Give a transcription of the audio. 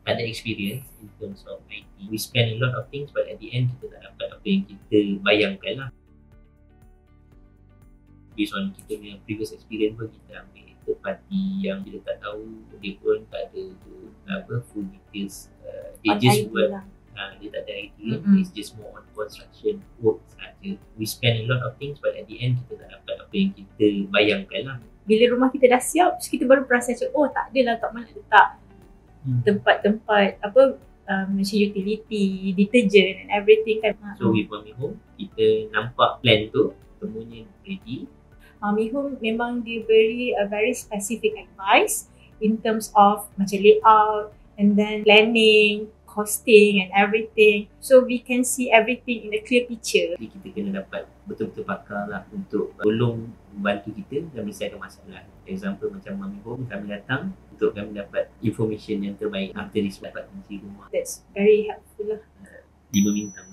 ada experience in terms of IT. We spend a lot of things but at the end kita tak dapat apa yang kita bayangkan lah. Based on kita punya previous experience pun, kita ambil third party yang kita tak tahu, dia pun tak ada full details. Dia just buat dia tak ada idea. It's just more on construction work saja. We spend a lot of things but at the end kita tak dapat apa yang kita bayangkan lah. Bila rumah kita dah siap, kita baru perasan macam, oh tak adalah kat mana letak tempat-tempat macam utility, detergent and everything kan. So with Mami Home, kita nampak plan tu semuanya ready. Mami Home memang dia beri a very specific advice in terms of macam layout and then planning, costing and everything. So we can see everything in a clear picture. Jadi kita kena dapat betul-betul pakar lah untuk tolong bantu kita dan menyelesaikan masalah. Example macam Mami Home, kami datang untuk kami dapat information yang terbaik after this dapat kunci rumah. That's very helpful lah. 5 bintang.